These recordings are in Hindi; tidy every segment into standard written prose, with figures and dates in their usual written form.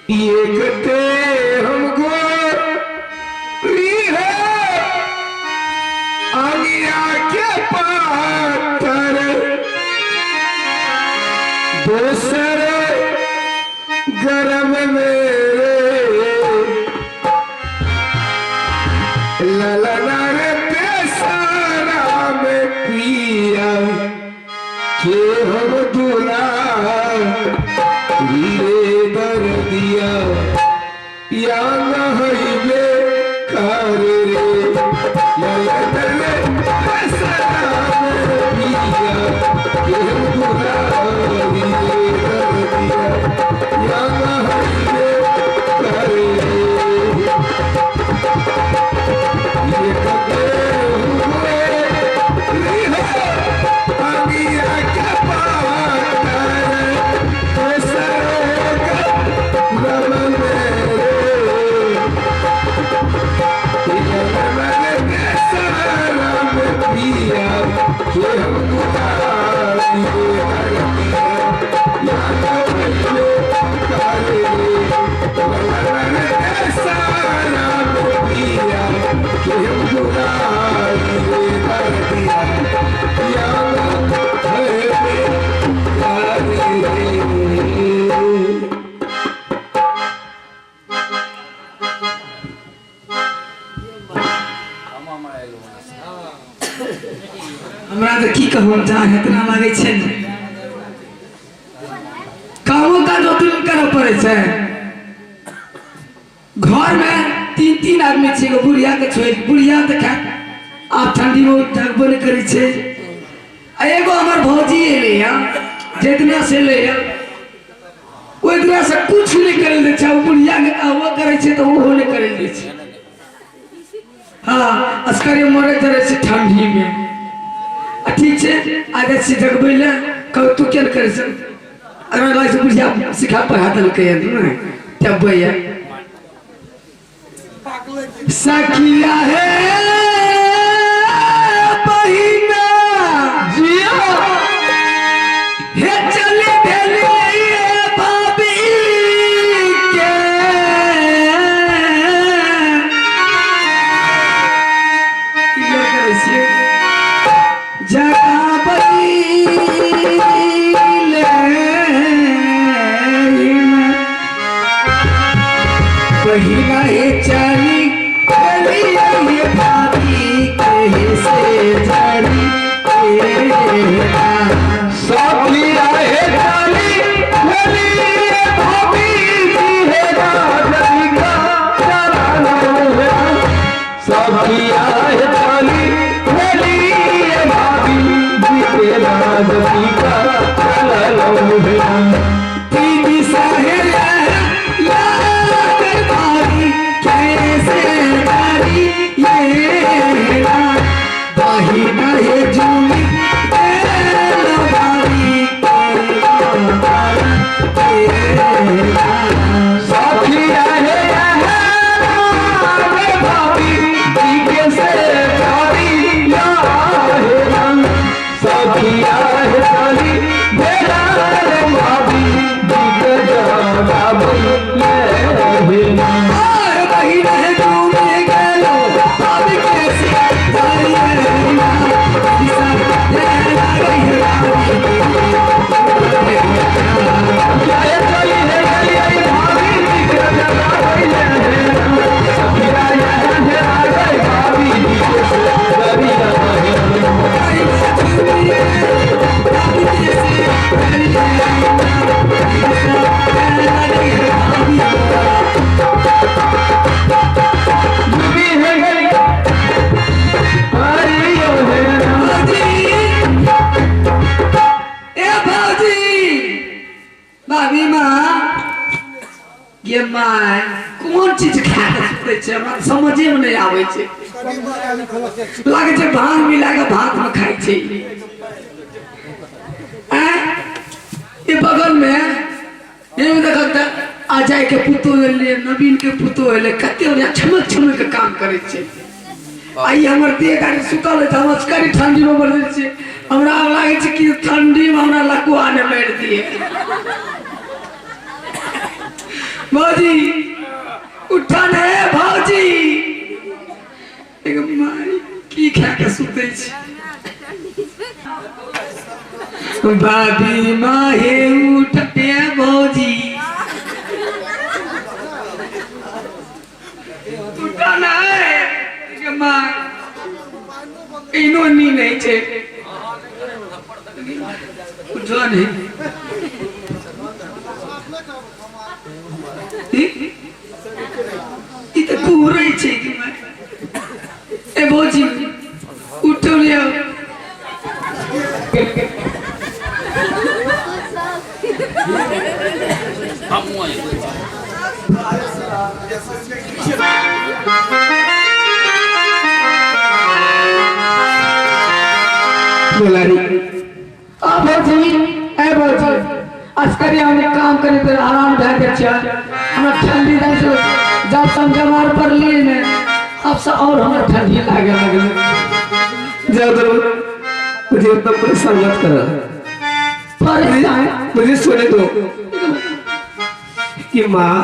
देखते हमको आगिया के पातर दोसर गरम मेरे ललना रे पेशारा में पिया के हम दूल्हा दिया या नहिबे कर रे ललना सलाम पिया के दुला दिए कर दिया या नहिबे कर रे ये कते हुए आगिया के पातर हमरा तो की कहूँ जहाँ इतना लगे छे कामों का जो तुम कर पड़े छे घर में तीन तीन आदमी छे को बुढ़िया के छोड़ बुढ़िया तो खा आप ठंडी में थकबो नहीं करे छे एगो हमार भौजी एले या जितना से ले या वो इतना से कुछ नहीं करे दे छे बुढ़िया के कहवा करे छे तो वो नहीं करे दे छे हाँ अस्करे मरे तरह से ठंडी में ठीक है आगे से जगबैला कब तू क्या करे से अगर लाइक से बुढ़िया सिखा पढ़ा दल के ना तब भैया सखिया है बहिना जिया हे चले भेले ये भाभी के क्या करे से पहिला हे चली ये भाभी कहे से चली सखिया है चली ये भाभी जी है राजनी का चला सखिया है चली ये भाभी जी के राजनी का चला तीन साहेब बहिना है माय कोन चीज खा के सुते छै हमरा समझे में नहीं आवे छै लागे छै भांग मिला के भात में खाई छै ये बगल में ये देखत आ जाए के पुतो ले नवीन के पुतो ले कते ओने छमक छमक के काम करे छै आई हमर देह गाड़ी सुतल है हम करी ठंडी में मर छै हमरा लागे छै कि ठंडी में हमरा लकुआ ने मार दिए भौजी उठा ने भौजी एक मारी की खा के सुते छै भाभी माहे उठे भौजी उठा ना माँ इनो नी नहीं छे उठो नहीं इते पूरे छे कि मैं ए भौजी उठो ले अस्करी हमने काम करे तो आराम भए के छै हमरा ठंडी नहीं से जब समझ मार पर लिए ने अब से और हमरा ठंडी लागे लगले जब मुझे उतना परेशान मत कर परेशान मुझे सोने दो कि माँ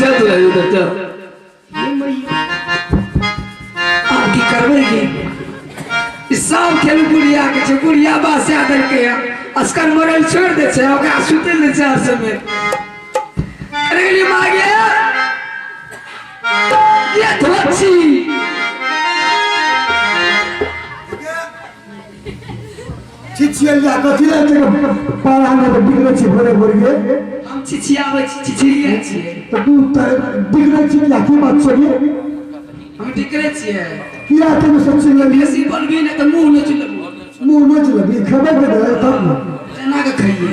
जा तू उधर जा ये मैया आप की करबेगी सब खेल गुड़िया के छै गुड़िया बासे आदर के अस्कर मरल छोड़ दे छै ओकरा सुते ले छै हर समय अरे गली मागे ये धोची चिचिया कथिला के पारा में बिगड़े छी भोरे भोरे हम चिचियावे छी चिचिया छियै तो तू बिगड़े छी या की बात छै हम टिकरे छियै किया के सच्ची लगी बेसी बनबी ने त मुंह न चलबू मुंह न चलबी खबर के दे तब जना के खाइए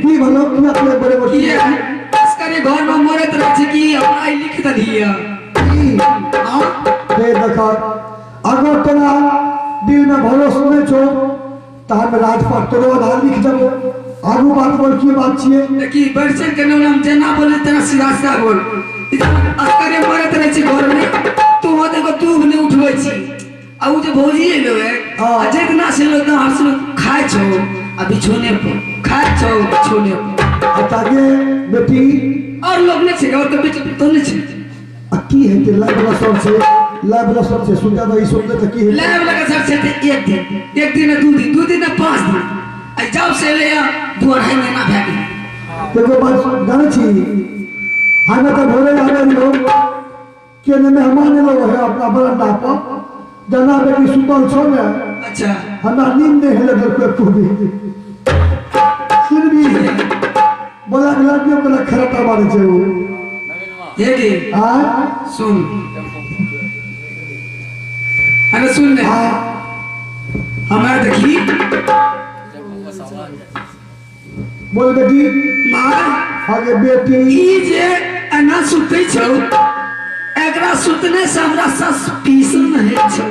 की भलो किया के बड़े बड़े ये अस्करी घर में मरत रह छै कि हमरा लिख द दिया हां दे देखा अगर तोरा दिल में भरोसा नहीं छो त हम राजपाट तोरो आधार लिख देबो आगू बात बोल की बात छिए देखी बरसन के नाम जना बोले तना सीधा सीधा बोल अस्करी मरत रह छै घर में तू होते को तू नहीं उठबै छी आ उ जे भौजी एलो है आ जितना से लोग हर से खाय छो आ बिछोने पर खाय छो बिछोने पर ताके बेटी और लोग ने छै और के बेटी तो नहीं छै की है के लाइव से सुनता तो ई सुनते त की है लाइव लगा सब से एक दिन दू दिन 5 दिन आ जब से ले दू अढ़ाई महीना भए गेल देखो बात जाने छी हमें तो भोरे आवे लोग के ने मेहमान लोग है अपना बरंडा पर जना बेटी सुतल छो ने अच्छा हमरा नींद नहीं है लगे को भी फिर भी बोला लड़कियों को खराब मारे छै वो ये के हां सुन अरे सुन ले हमारा देखी बोल बेटी मां आगे बेटी ई जे अना सुते छौ एकरा सुतने से हमरा सस्पिशन है छौ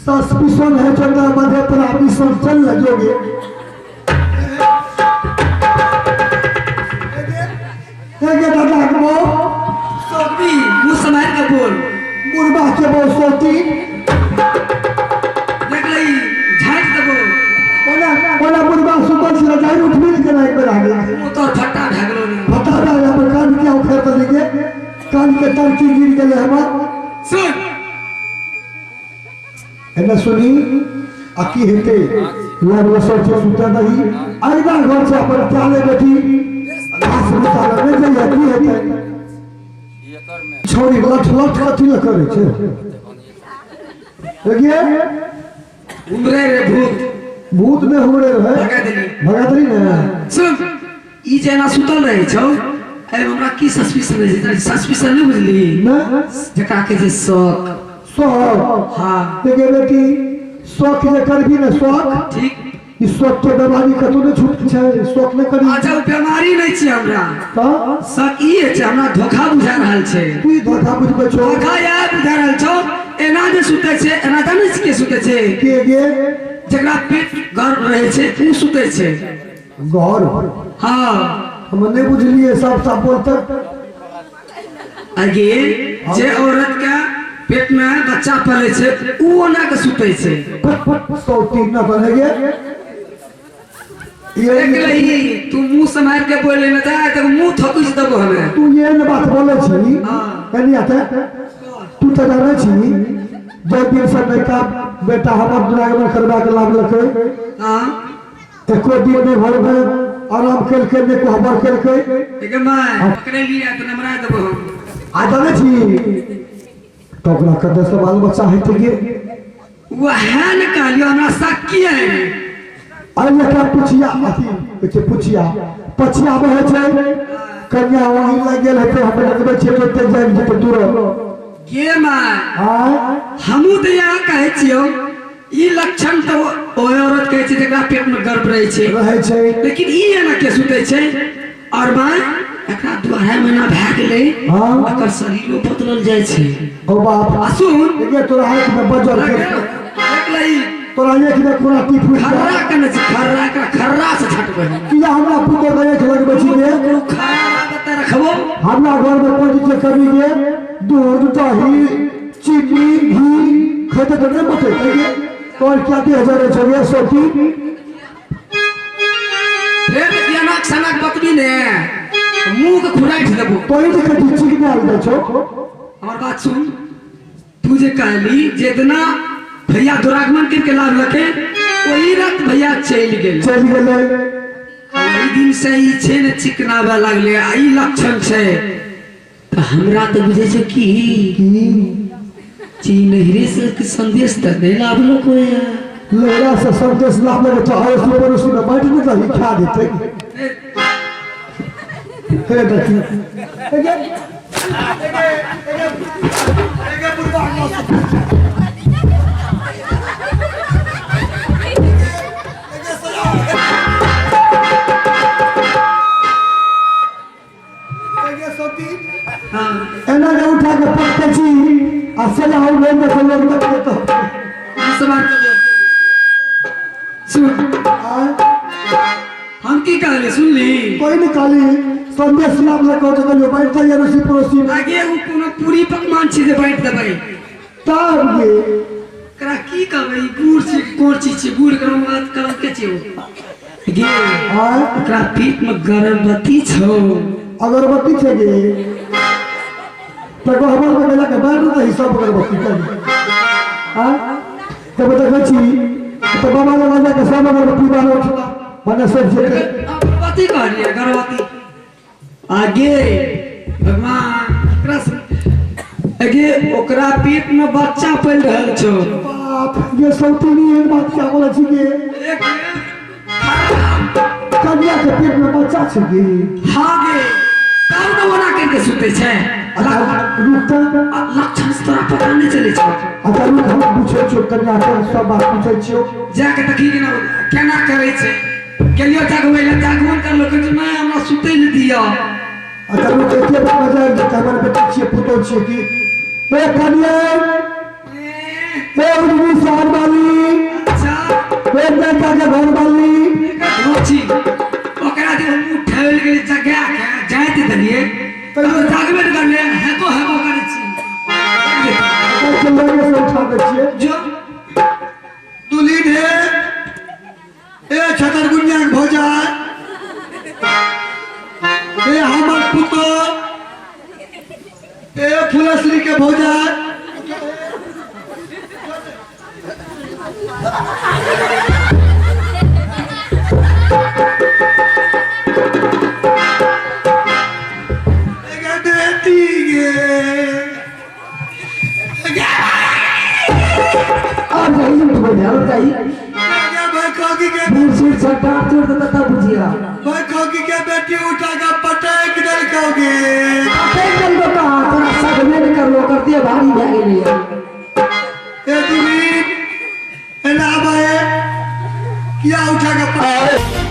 सस्पिशन है चंद्र मध्य पर ऑपरेशन चल लगोगे देखे दादा को सोबी मुंह समार के बोल मुर्गा के बोल सोती देख लई झाट देबो बोला मुर्गा सुतल से जाई उठ भी के नहीं कर आगे वो तो फटा भागलो ने बता रहा है पर कान क्या उखड़ तो देंगे कान के टंकी गिर गए हमार सुन एने सुनी अकी हेते लाग वसर से सुता नहीं आइना घर से अपन चाले बेटी आस उतार में जाई की हेते छोरी लठ कथि न करे छे देखिए उमरे रे भूत भूत में हमरे रहे भगा भगा दली ना सुन ई जेना सुतल रहे छौ ए हमरा की सस्पिशन है सस्पिशन नहीं बुझली ना जका के जे शौक सो हां देखिए बेटी शौक जे करबी ना शौक ठीक इस शौक के बीमारी कतौ नहीं छूट छै शौक नहीं करी अच्छा वो बीमारी नहीं छै हमरा का शक ई छै हमरा धोखा बुझा रहल छै तू धोखा बुझबै छौ धोखा यार बुझा रहल छौ एना जे सुते छै एना जानै छी के सुते छै के गे जकरा पेट घर रहे छै ऊ सुते छै घर हाँ हम नहीं बुझलिए सब सब बोलते आगे जे औरत का पेट में बच्चा पले छै ऊ ओना के सुते छै सौ तीन ना बनेगे देख लही तू मुंह संभाल के बोले न जा तो मुंह थकुच देबो हमें तू ये न बात बोले छी हां कनी आते तू तो जाने छी दो दिन से बेटा बेटा हमर ड्राइवर करवा के लाभ लखे हां एको दिन में घर में आराम कर के ने को खबर कर के एक मैं पकड़े लिया तो नमरा देबो हम आ जाने छी तो ओकरा कदे से बाल बच्चा है तो गे वह न कहलियो हमरा शक किए अरे का पुछिया अथी कुछ पुछिया पछिया में है छै कन्या वही लग गेल है तो हम लगबे छै तो ते जाय जे तुरंत के मैं हां हमू तो यहाँ कहे छियो ई लक्षण तो ओ औरत कहे छै जेकरा पेट में गर्भ रहे छै लेकिन ई एना के सुते छै और मैं एकरा 2.5 महीना भए गेलै हां एकर शरीरो बदलल जाय छै ओ बाप सुन ये तोरा हाथ में बजल के देख लई तोरा एक ने कोना टी फूट खर्रा कने छै खर्रा का खर्रा से छटबै किया हमरा पुतो गए के लगबे छी गे खर्रा बता रखबो हमरा घर में कोई के कभी गे दूध दही चीनी घी खेते तो नहीं बचे गे और क्या 2000 छगे सोटी रे बियानक सनक बकबी ने मुंह के खुराइट देबो कोई जे कटी चिकना आ जाय छो हमर बात सुन तू जे कहली जितना भैया दुरागमन के लाभ लके वही रात भैया चल गेल वही दिन से ही छे ने चिकनावे लगले आई लक्षण छे तो हमरा तो बुझे छै की ची नहरे से संदेश त नहीं लाभलो कोई लेला से संदेश लाभ लगे तो आयो से पर उसने बैठ नहीं रही खा देते हे देखी एना के उठा के पकते छी आ चला हम लोग में से लोग तक तो सवार सुन हम की कहले सुन ली कोई नहीं काली संदेश नाम लगा तो कहियो बैठ जाइए रसी पड़ोसी आगे उ कोनो पूरी पकवान छी जे बैठ देबै तब ये करा की कहबै गुड़ छी कोर छी गुड़ करम बात करम के छी गे हां एकरा पेट में गर्भवती छौ अगरबत्ती छे गे तो हमर में गेला के बाद तो हिसाब अगरबत्ती कर हां तब देखै छी तो बाबा लगा के सब अगरबत्ती बारो मने सब जे गर्भवती कहलिए गर्भवती आगे भगवान आगे ओकरा पेट में बच्चा पल रहल छौ बाप ये सौतनी है बात क्या बोला छी गे कन्या के पेट में बच्चा छे गे हां गे तब न ओना करके सुते छै रुकता लक्षण तोरा पता नहीं चले छौ अगर हम पूछे छो कन्या के सब बात पूछे छियो जाके देखी कि ना केना करे छै गेलियो जागबै ले जागवन कर लोक जे मैं हमरा सुते न दिया अगर वो एके बात बजाय जे हमर बेटा छिए पुतो छिए कि ए कन्या ए उनी सार वाली अच्छा ए बेटा के घर वाली रोची ओकरा दे हम उठाइल के जगह के जाइत दलिए तो जागबे कर ले हेको करे छी चल के उठा दे छिए जो दुली ढे ए छतरगुनिया के भौजा ए हमर पुतो ए फुलश्री के भौजा बेटी गे और जाइए तो बढ़िया जाइए बुझी छटा छोड़ दे तब बुझिया भाई खोगी के बेटी उठा के पटक दे कहोगे पटक कर दो का तोरा सब में कर लो कर दिए भारी भाग गेली ए दुनी एला भाई किया उठा के